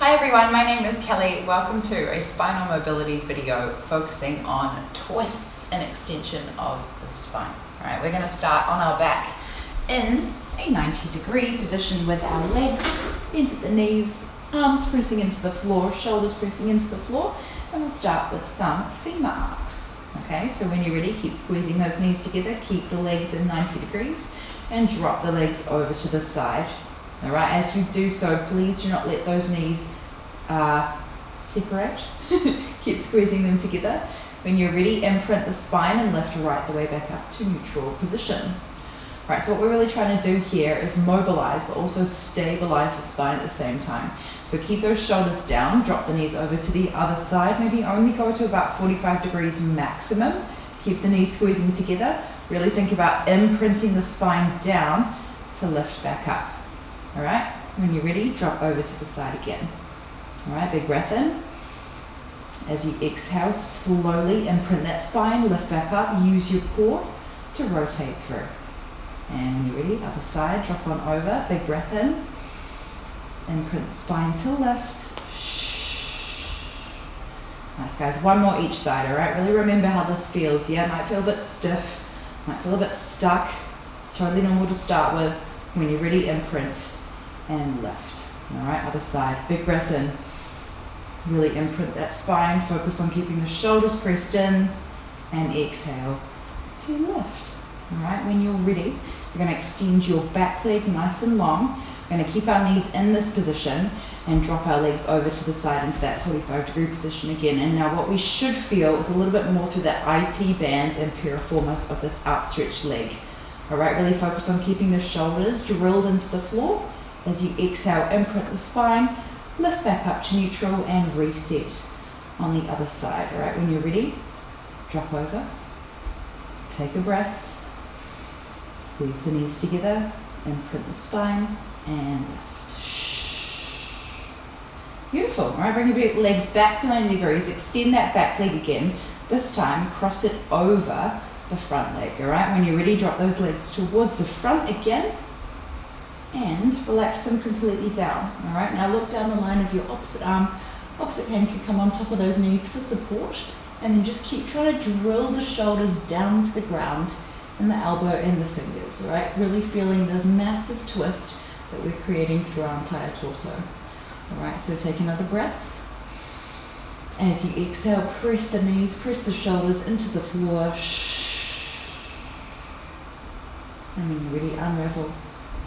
Hi everyone, my name is Kelly. Welcome to a spinal mobility video focusing on twists and extension of the spine. All right, we're going to start on our back in a 90-degree position with our legs bent at the knees, arms pressing into the floor, shoulders pressing into the floor, and we'll start with some femur arcs. Okay, so when you're ready, keep squeezing those knees together, keep the legs in 90 degrees, and drop the legs over to the side. All right, as you do so, please do not let those knees separate. Keep squeezing them together. When you're ready, imprint the spine and lift right the way back up to neutral position. All right, so what we're really trying to do here is mobilize, but also stabilize the spine at the same time. So keep those shoulders down, drop the knees over to the other side, maybe only go to about 45 degrees maximum. Keep the knees squeezing together. Really think about imprinting the spine down to lift back up. All right, when you're ready, drop over to the side again. All right, big breath in. As you exhale, slowly imprint that spine, lift back up, use your core to rotate through. And when you're ready, other side, drop on over, big breath in. Imprint the spine to lift. Nice guys, one more each side, all right? Really remember how this feels. Yeah, it might feel a bit stiff, might feel a bit stuck. It's totally normal to start with. When you're ready, imprint and lift. All right, other side, big breath in. Really imprint that spine, focus on keeping the shoulders pressed in, and exhale to lift. All right, when you're ready, you're going to extend your back leg nice and long. We're going to keep our knees in this position and drop our legs over to the side into that 45-degree position again. And now what we should feel is a little bit more through that IT band and piriformis of this outstretched leg. All right, really focus on keeping the shoulders drilled into the floor. As you exhale, imprint the spine, lift back up to neutral and reset on the other side. All right, when you're ready, drop over, take a breath, squeeze the knees together, imprint the spine and lift. Beautiful. All right, bring your legs back to 90 degrees, extend that back leg again. This time, cross it over the front leg. All right, when you're ready, drop those legs towards the front again and relax them completely down. All right, now look down the line of your opposite arm. Opposite hand can come on top of those knees for support, and then just keep trying to drill the shoulders down to the ground and the elbow and the fingers. All right, really feeling the massive twist that we're creating through our entire torso. All right, so take another breath. As you exhale, press the knees, press the shoulders into the floor. And when you're ready, unravel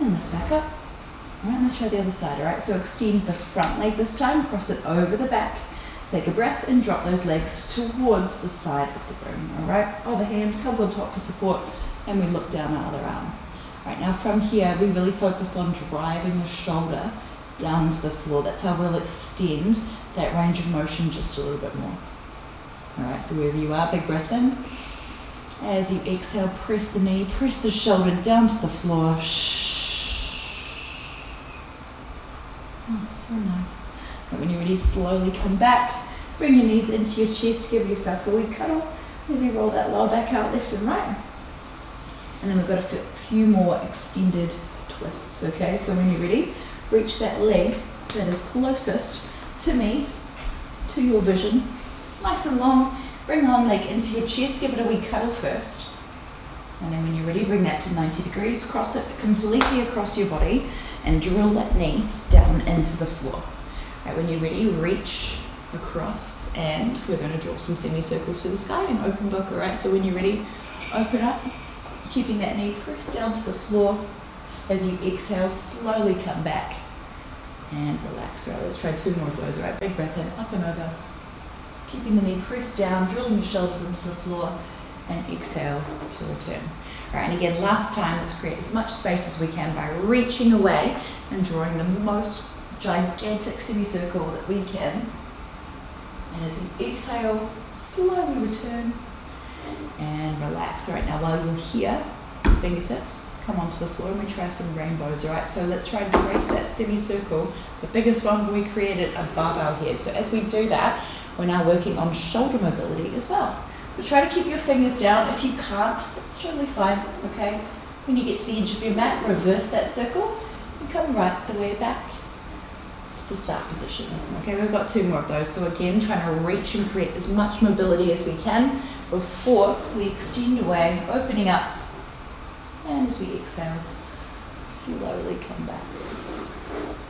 and lift back up. All right, let's try the other side. All right, so extend the front leg this time, cross it over the back. Take a breath and drop those legs towards the side of the room. All right, other hand comes on top for support, and we look down our other arm. All right, now from here, we really focus on driving the shoulder down to the floor. That's how we'll extend that range of motion just a little bit more. All right, so wherever you are, big breath in. As you exhale, press the knee, press the shoulder down to the floor. Oh, so nice. And when you're ready, slowly come back. Bring your knees into your chest, give yourself a wee cuddle. Maybe roll that lower back out left and right. And then we've got a few more extended twists, okay? So when you're ready, reach that leg that is closest to me, to your vision. Nice and long. Bring one leg into your chest, give it a wee cuddle first. And then when you're ready, bring that to 90 degrees, cross it completely across your body and drill that knee down into the floor. All right, when you're ready, reach across and we're going to draw some semicircles to the sky and open book. All right, so when you're ready, open up, keeping that knee pressed down to the floor. As you exhale, slowly come back and relax. All right, let's try two more of those. All right, big breath in, up and over. Keeping the knee pressed down, drilling your shoulders into the floor, and exhale to return. All right, and again, last time, let's create as much space as we can by reaching away and drawing the most gigantic semicircle that we can. And as you exhale, slowly return and relax. All right, now while you're here, fingertips come onto the floor and we try some rainbows. All right, so let's try and trace that semicircle, the biggest one we created above our head. So as we do that, we're now working on shoulder mobility as well. So try to keep your fingers down. If you can't, that's totally fine, okay? When you get to the edge of your mat, reverse that circle and come right the way back. the start position. Okay, we've got 2 more of those. So again, trying to reach and create as much mobility as we can before we extend away, opening up. And as we exhale, slowly come back.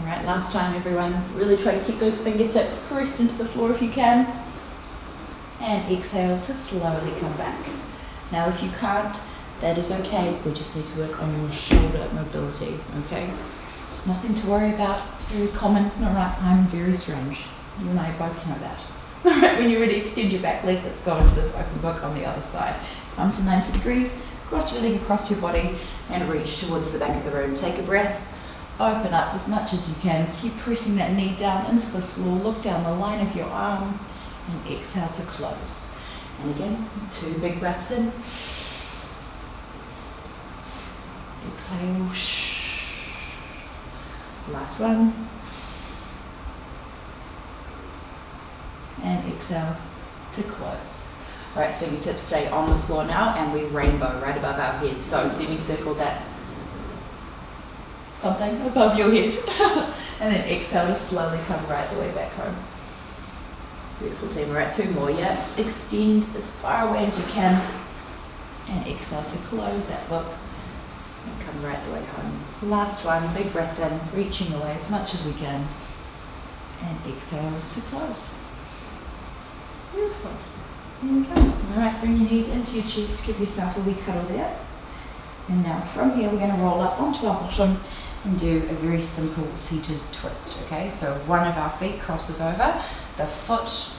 All right, last time everyone, really try to keep those fingertips pressed into the floor if you can. And exhale to slowly come back. Now if you can't, that is okay. We just need to work on your shoulder mobility, okay? There's nothing to worry about. It's very common. All right, I'm very strange. You and I both know that. All right, when you're ready, extend your back leg. Let's go into this open book on the other side. Come to 90 degrees, cross your leg across your body and reach towards the back of the room. Take a breath, open up as much as you can. Keep pressing that knee down into the floor. Look down the line of your arm and exhale to close. And again, 2 big breaths in. Exhale. Last one. And exhale to close. All right, fingertips stay on the floor now, and we rainbow right above our head. So semicircle that something above your head. And then exhale to slowly come right the way back home. Beautiful team. We're at 2 more, yeah? Extend as far away as you can. And exhale to close that book. And come right the way home. Last one, big breath in, reaching away as much as we can. And exhale to close. Beautiful. There we go. All right, bring your knees into your chest, give yourself a wee cuddle there. And now from here, we're going to roll up onto our bottom and do a very simple seated twist, okay? So one of our feet crosses over, the foot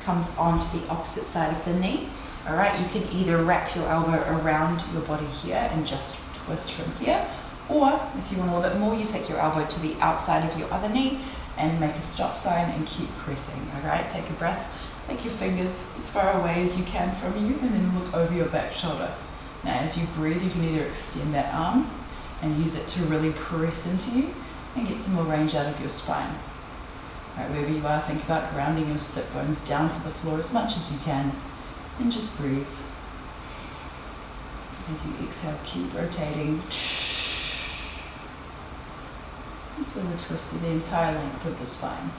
comes onto the opposite side of the knee. All right, you can either wrap your elbow around your body here and just twist from here, or if you want a little bit more, you take your elbow to the outside of your other knee and make a stop sign and keep pressing. All right, take a breath, take your fingers as far away as you can from you and then look over your back shoulder. Now as you breathe, you can either extend that arm and use it to really press into you and get some more range out of your spine. All right, wherever you are, think about grounding your sit bones down to the floor as much as you can and just breathe. As you exhale, keep rotating. And feel the twist through the entire length of the spine.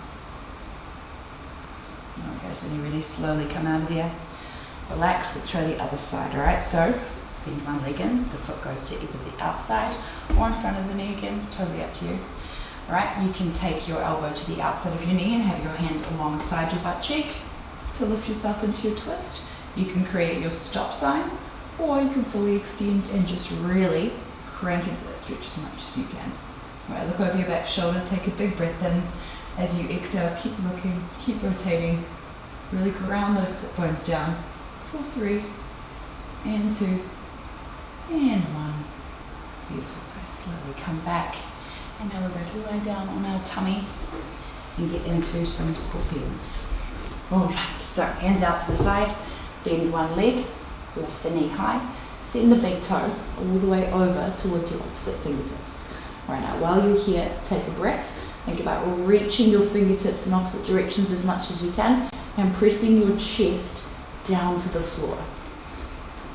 Alright guys, when you're ready, slowly come out of there. Relax, let's try the other side, alright? So, bend one leg in, the foot goes to either the outside or in front of the knee again, totally up to you. Alright, you can take your elbow to the outside of your knee and have your hand alongside your butt cheek to lift yourself into your twist. You can create your stop sign, or you can fully extend and just really crank into that stretch as much as you can. Alright, look over your back shoulder, take a big breath in. As you exhale, keep looking, keep rotating. Really ground those sit bones down for 3, and 2, and 1. Beautiful, guys. Slowly come back. And now we're going to lie down on our tummy and get into some scorpions. Alright, so hands out to the side, bend one leg, lift the knee high, send the big toe all the way over towards your opposite fingertips. Right now, while you're here, take a breath. Think about reaching your fingertips in opposite directions as much as you can and pressing your chest down to the floor.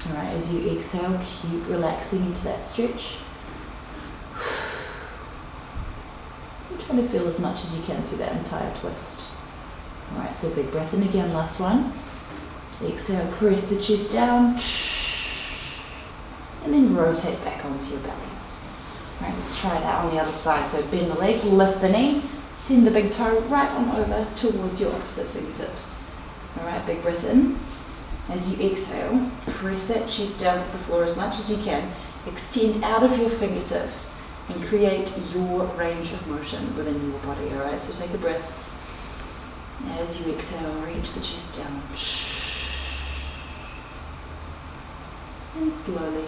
All right, as you exhale, keep relaxing into that stretch. I'm trying to feel as much as you can through that entire twist. All right, so big breath in again, last one. Exhale, press the chest down, and then rotate back onto your belly. All right, let's try that on the other side. So bend the leg, lift the knee, send the big toe right on over towards your opposite fingertips. All right, big breath in. As you exhale, press that chest down to the floor as much as you can. Extend out of your fingertips and create your range of motion within your body. All right, so take a breath. As you exhale, reach the chest down. And slowly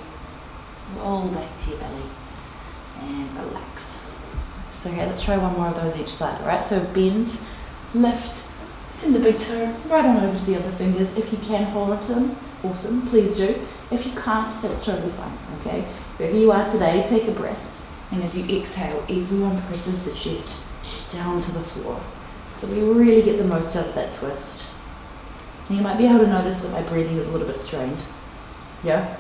roll back to your belly and relax. So okay, let's try one more of those each side. All right, so bend, lift, send the big toe right on over to the other fingers. If you can hold on to them, awesome, please do. If you can't, that's totally fine, okay? Wherever you are today, take a breath. And as you exhale, everyone presses the chest down to the floor. So we really get the most out of that twist. And you might be able to notice that my breathing is a little bit strained. Yeah,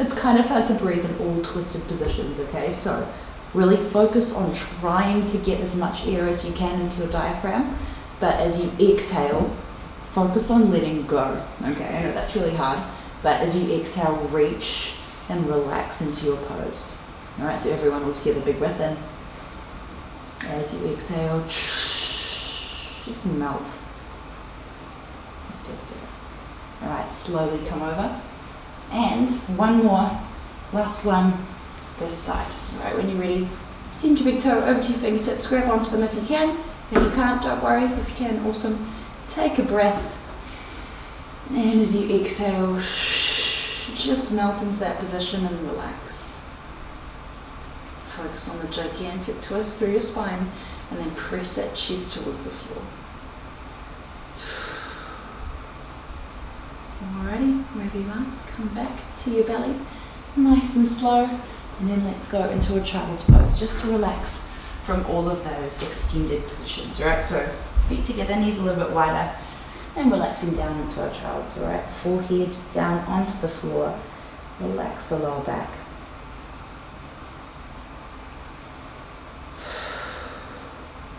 it's kind of hard to breathe in all twisted positions, okay? So Really focus on trying to get as much air as you can into your diaphragm, but as you exhale, focus on letting go. Okay, I know that's really hard, but as you exhale, reach and relax into your pose. All right, so everyone will together, big breath in. As you exhale, just melt. That feels better. All right, slowly come over. And one more, last one, this side. All right, when you're ready, send your big toe over to your fingertips, grab onto them if you can. If you can't, don't worry. If you can, awesome. Take a breath. And as you exhale, just melt into that position and relax. Focus on the gigantic twist through your spine and then press that chest towards the floor. Alrighty, wherever you are, come back to your belly, nice and slow, and then let's go into a child's pose, just to relax from all of those extended positions. Alright, so feet together, knees a little bit wider, and relaxing down into our child's. Alright, forehead down onto the floor, relax the lower back.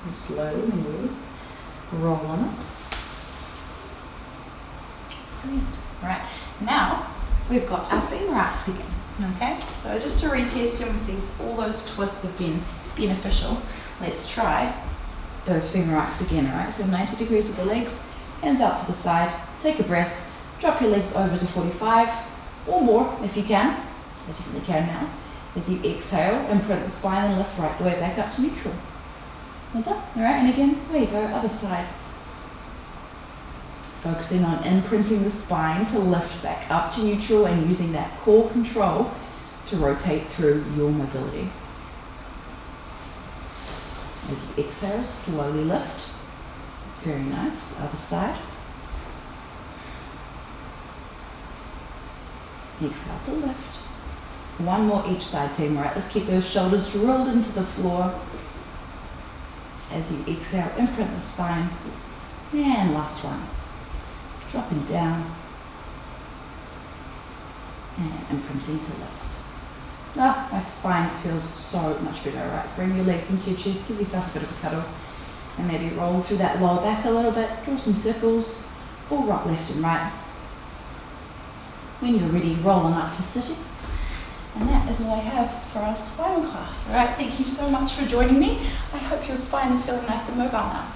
And slowly, when you're ready, roll on up. Brilliant. Right, now we've got our femur arcs again. Okay, so just to retest and see if all those twists have been beneficial, let's try those femur arcs again. Alright, so 90 degrees with the legs, hands out to the side, take a breath, drop your legs over to 45 or more if you can. I definitely can now. As you exhale, imprint the spine and lift right the way back up to neutral. Well done. Alright, and again, there you go, other side. Focusing on imprinting the spine to lift back up to neutral and using that core control to rotate through your mobility. As you exhale, slowly lift. Very nice. Other side. Exhale to lift. One more each side, team. All right, let's keep those shoulders drilled into the floor. As you exhale, imprint the spine. And last one. Dropping down and imprinting to lift. Ah, my spine feels so much better. All right, bring your legs into your chest, give yourself a bit of a cuddle, and maybe roll through that lower back a little bit, draw some circles, or rock left and right. When you're ready, roll on up to sitting. And that is all I have for our spinal class. All right, thank you so much for joining me. I hope your spine is feeling nice and mobile now.